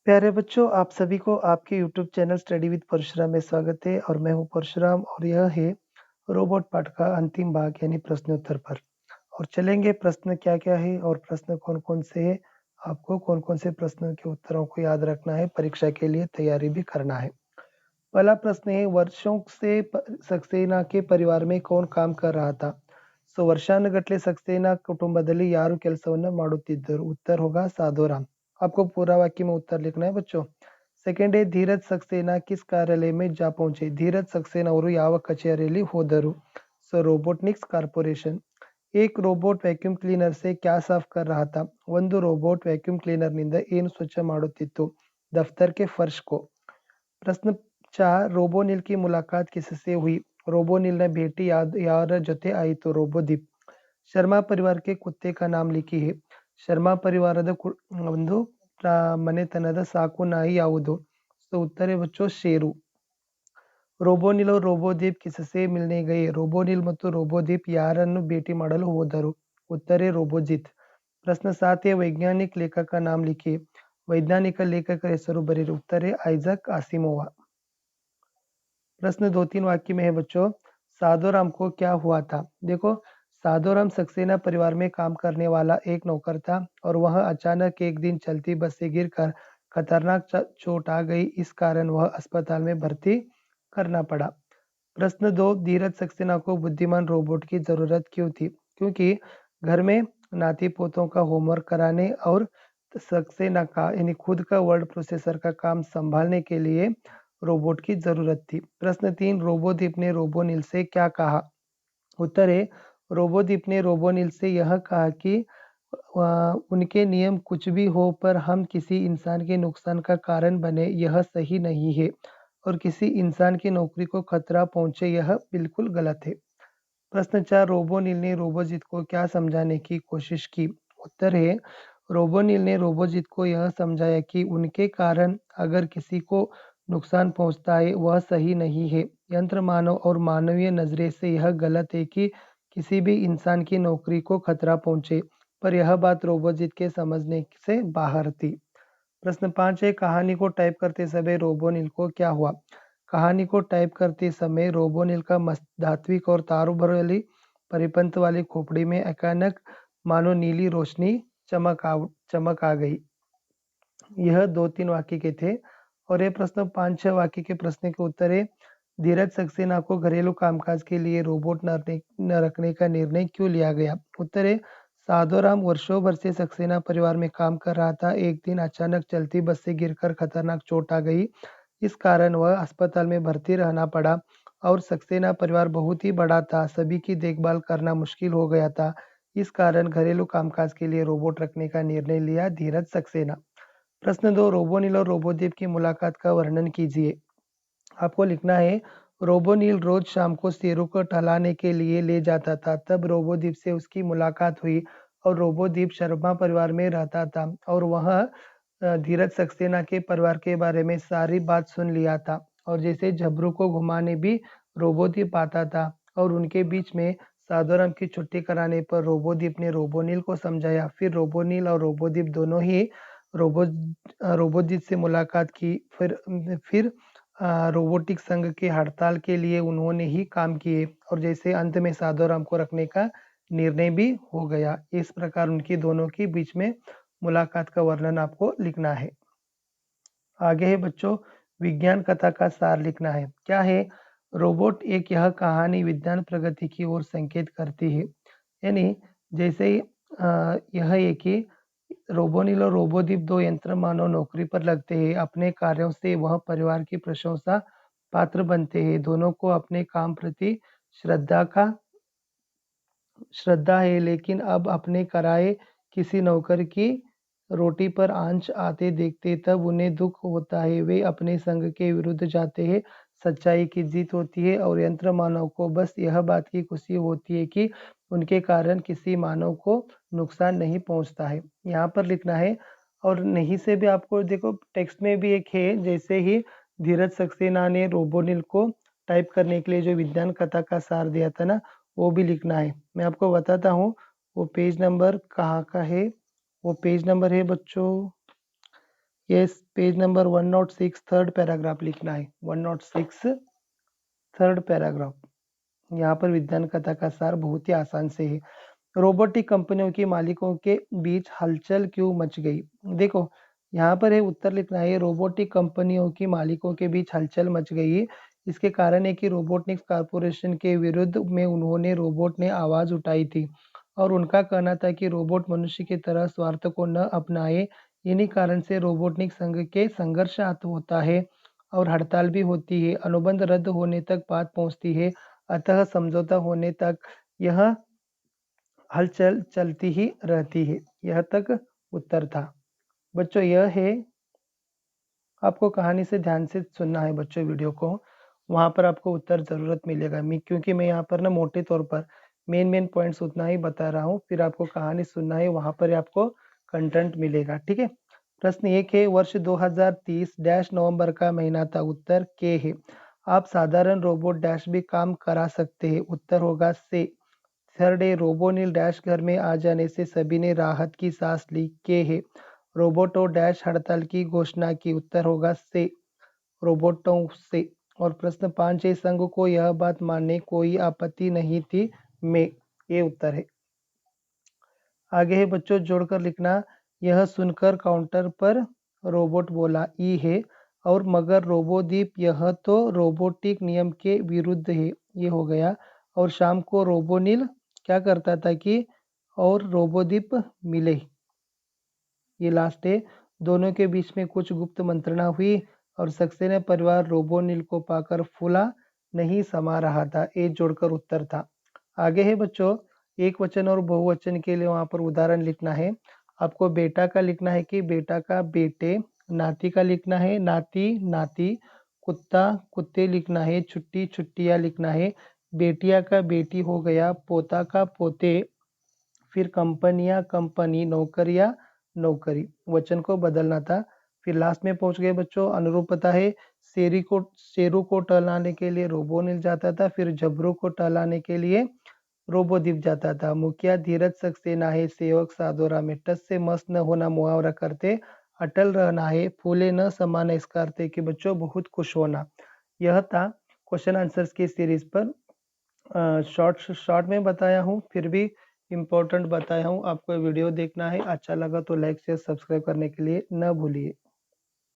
प्यारे बच्चों, आप सभी को आपके YouTube channel study with Parshuram में स्वागत है और मैं हूं परशुराम और यह है रोबोट पाठ का अंतिम भाग यानी प्रश्नोत्तर पर। और चलेंगे प्रश्न क्या-क्या है और प्रश्न कौन-कौन से हैं, आपको कौन-कौन से प्रश्नों के उत्तरों को याद रखना है, परीक्षा के लिए तैयारी भी करना है। पहला प्रश्न है वर्षों से सक्सेना के परिवार में कौन काम कर रहा था? ಸೊ ವರ್ಷಾನುಗಟ್ಲೆ सक्सेना कुटुंबದಲ್ಲಿ ಯಾರು ಕೆಲಸವನ್ನ ಮಾಡುತ್ತಿದ್ದರು? उत्तर होगा साधोराम। आपको पूरा वाक्य में उत्तर लिखना है बच्चों। सेकंड है धीरज सक्सेना किस कार्यालय में जा पहुंचे? धीरज सक्सेना ಅವರು ಯಾವ ಕಚೇರಿಯಲ್ಲಿ ಹೋದರು? So robotics corporation. एक रोबोट वैक्यूम क्लीनर से क्या साफ कर रहा था? ಒಂದು ರೋಬೋಟ್ ವ್ಯಾಕ್ಯೂಮ್ ಕ್ಲೀನರ್ ನಿಂದ ಏನು ಸ್ವಚ್ಛ ಮಾಡುತ್ತಿತ್ತು? दफ्तर के फर्श को। प्रश्न 4 रोबोनिल की मुलाकात किससे हुई? रोबोनिल ने ಭೇಟಿ ಯಾರ ಜೊತೆ ಆಯಿತು? ರೋಬೋದೀಪ್। ಶರ್ಮಾ ಪರಿವಾರ के कुत्ते का नाम लिखिए। ಶರ್ಮಾ ಪರಿವಾರದ ಒಂದು ಮನೆತನದ ಸಾಕು ನಾಯಿ ಯಾವುದು? ಸೊ उत्तर है बच्चों शेरू। रोबोनिल और रोबोदीप किससे मिलने गए? रोबोनिल ಮತ್ತು रोबोदीप ಯಾರನ್ನು ಭೇಟಿ ಮಾಡಲು ಹೋದರು? उत्तर है रोबोजित। प्रश्न 7 है वैज्ञानिक लेखक का नाम लिखिए। वैज्ञानिक लेखकर ಹೆಸರು ಬರೆಯಿರಿ। उत्तर है आइजक आसिमोवा। प्रश्न 2-3 वाक्य में है बच्चों, साधोराम को क्या हुआ था? देखो, साधोराम सक्सेना परिवार में काम करने वाला एक नौकर था और वह अचानक एक दिन चलती बस से गिरकर खतरनाक चोट आ गई। इस कारण वह अस्पताल में भर्ती करना पड़ा। प्रश्न 2 धीरज सक्सेना को बुद्धिमान रोबोट की जरूरत क्यों थी? क्योंकि घर में नाती पोतों का होमवर्क कराने और सक्सेना का यानी खुद का वर्ड प्रोसेसर का काम संभालने के लिए रोबोट की जरूरत थी। प्रश्न 3 रोबोदीप ने रोबोनिल से क्या कहा? उत्तर है रोबोदीप ने रोबोनिल से यह कहा कि उनके नियम कुछ भी हो पर हम किसी इंसान के नुकसान का कारण बने यह सही नहीं है और किसी इंसान की नौकरी को खतरा पहुंचे यह बिल्कुल गलत है। प्रश्न 4 रोबोनिल ने रोबोजित को क्या समझाने की कोशिश की? उत्तर है रोबोनिल ने रोबोजित को यह समझाया कि उनके कारण अगर किसी को नुकसान पहुंचता है वह सही नहीं है। यंत्र मानव और मानवीय नजरे से यह गलत है कि किसी भी इंसान की नौकरी को खतरा पहुंचे, पर यह बात रोबोजित के समझने से बाहर थी। प्रश्न 5 है कहानी को टाइप करते समय रोबोनिल को क्या हुआ? कहानी को टाइप करते समय रोबोनिल का धात्विक और तारुभरी परिपंथ वाली खोपड़ी में अचानक मानो नीली रोशनी चमक आ गई। यह 2-3 वाक्य के थे और ये प्रश्न 5-6 वाक्य के प्रश्न के उत्तर है धीरज सक्सेना को घरेलू कामकाज के लिए रोबोट न रखने का निर्णय क्यों लिया गया? उत्तर है साधोराम वर्षों भर से सक्सेना परिवार में काम कर रहा था। एक दिन अचानक चलती बस से गिरकर खतरनाक चोट आ गई। इस कारण वह अस्पताल में भर्ती रहना पड़ा और सक्सेना परिवार बहुत ही बड़ा था, सभी की देखभाल करना मुश्किल हो गया था। इस कारण घरेलू कामकाज के लिए रोबोट रखने का निर्णय लिया धीरज सक्सेना। प्रश्न 2 रोबोनिल और रोबोदीप की मुलाकात का वर्णन कीजिए। आपको लिखना है रोबोनिल रोज शाम को शेरू को टहलाने के लिए ले जाता था, तब रोबोदीप से उसकी मुलाकात हुई और रोबोदीप शर्मा परिवार में रहता था और वह धीरज सक्सेना के परिवार के बारे में सारी बात सुन लिया था और जैसे झबरू को घुमाने भी रोबोदीप आता था और उनके बीच में साधोराम की छुट्टी कराने पर रोबोदीप ने रोबोनिल को समझाया। फिर रोबोनिल और रोबोदीप दोनों ही रोबो रोबोजित से मुलाकात की। फिर रोबोटिक संघ के हड़ताल के लिए उन्होंने ही काम किए और जैसे अंत में साधोराम को रखने का निर्णय भी हो गया। इस प्रकार उनकी दोनों के बीच में मुलाकात का वर्णन आपको लिखना है। आगे है बच्चों विज्ञान कथा का सार लिखना है। क्या है? रोबोट एक यह कहानी विज्ञान प्रगति की ओर संकेत करती है। यानी जैसे यह है कि रोबोनिल और रोबोदीप दो यंत्र मानव नौकरी पर लगते हैं। अपने कार्यों से वह परिवार की प्रशंसा पात्र बनते हैं। दोनों को अपने काम प्रति श्रद्धा है, लेकिन अब अपने कराए किसी नौकर की रोटी पर आंच आते देखते तब उन्हें दुख होता है। वे अपने संग के विरुद्ध जाते हैं। सच्चाई की जीत होती है और यंत्र मानव को बस यह बात की खुशी होती है कि उनके कारण किसी मानव को नुकसान नहीं पहुंचता है। यहाँ पर लिखना है और नहीं से भी आपको देखो टेक्स्ट में भी एक है, जैसे ही धीरज सक्सेना ने रोबोनिल को टाइप करने के लिए जो विज्ञान कथा का सार दिया था ना, वो भी लिखना है। मैं आपको बताता हूँ वो पेज नंबर कहाँ का है। वो पेज नंबर है बच्चों ये पेज नंबर 106 थर्ड पैराग्राफ लिखना है। 106 थर्ड पैराग्राफ। यहाँ पर विज्ञान कथा का सार बहुत ही आसान से है। रोबोटिक कंपनियों के मालिकों के बीच हलचल क्यों मच गई? देखो, यहाँ पर है उत्तर लिखना है, रोबोटिक कंपनियों की मालिकों के बीच हलचल मच गई। इसके कारण है कि रोबोटिक्स कॉर्पोरेशन के विरुद्ध में उन्होंने रोबोट ने आवाज उठाई थी और उनका कहना था कि रोबोट मनुष्य की तरह स्वार्थ को न अपनाए। इन्हीं कारण से रोबोटिक संघ के संघर्ष होता है और हड़ताल भी होती है। अनुबंध रद्द होने तक बात पहुंचती है, अतः समझौता होने तक यह हलचल चलती ही रहती है। यह तक उत्तर था। बच्चों यह है, आपको कहानी से ध्यान से सुनना है बच्चों वीडियो को, वहाँ पर आपको उत्तर ज़रूरत मिलेगा। क्योंकि मैं यहाँ पर ना मोटे तौर पर मेन पॉइंट्स उतना ही बता रहा हूँ, फिर आपको कहानी सुनना है, वहाँ पर आपको कंटेंट मिलेगा। ठीक है। प्रश्न एक है, वर्ष 2030 डैश नवंबर का महीना था। उत्तर के है। आप साधारण रोबोट डैश भी काम करा सकते हैं। उत्तर होगा से। थर्ड डे रोबोनिल डैश घर में आ जाने से सभी ने राहत की सांस ली। के है। रोबोटो डैश हड़ताल की घोषणा की। उत्तर होगा से, रोबोटों से। और प्रश्न 5 है, संघ को यह बात मानने कोई आपत्ति नहीं थी। में, ये उत्तर है। आगे है बच्चों, जोड़कर लिखना। यह सुनकर काउंटर पर रोबोट बोला, ई है। और मगर रोबोदीप, यह तो रोबोटिक नियम के विरुद्ध है। ये हो गया। और शाम को रोबोनिल क्या करता था कि और रोबोदीप मिले। ये लास्ट है। दोनों के बीच में कुछ गुप्त मंत्रणा हुई और सक्सेना परिवार रोबोनिल को पाकर फूला नहीं समा रहा था। ये जोड़कर उत्तर था। आगे है बच्चों, एक वचन और बहुवचन के लिए वहां पर उदाहरण लिखना है। आपको बेटा का लिखना है कि बेटा का बेटे, नाती का लिखना है नाती नाती, कुत्ता कुत्ते लिखना है, छुट्टी छुट्टियाँ लिखना है, बेटिया का बेटी हो गया, पोता का पोते, फिर कंपनियां कंपनी, नौकरियां नौकरी। वचन को बदलना था। फिर लास्ट में पहुंच गए बच्चों, अनुरूपता है। शेरू को टहलाने के लिए रोबोनिल जाता था, फिर जबरू को टहलाने के लिए रोबोदीप जाता था। मुखिया धीरज सक्सेना है, सेवक साधोरा में। टस से मस न होना मुहावरा करते, अटल रहना है। फूले न समाना इसका अर्थ है कि बच्चों बहुत खुश होना। यह था क्वेश्चन आंसर्स की सीरीज पर। शॉर्ट शॉर्ट में बताया हूँ, फिर भी इम्पोर्टेंट बताया हूँ। आपको वीडियो देखना है, अच्छा लगा तो लाइक शेयर सब्सक्राइब करने के लिए न भूलिए।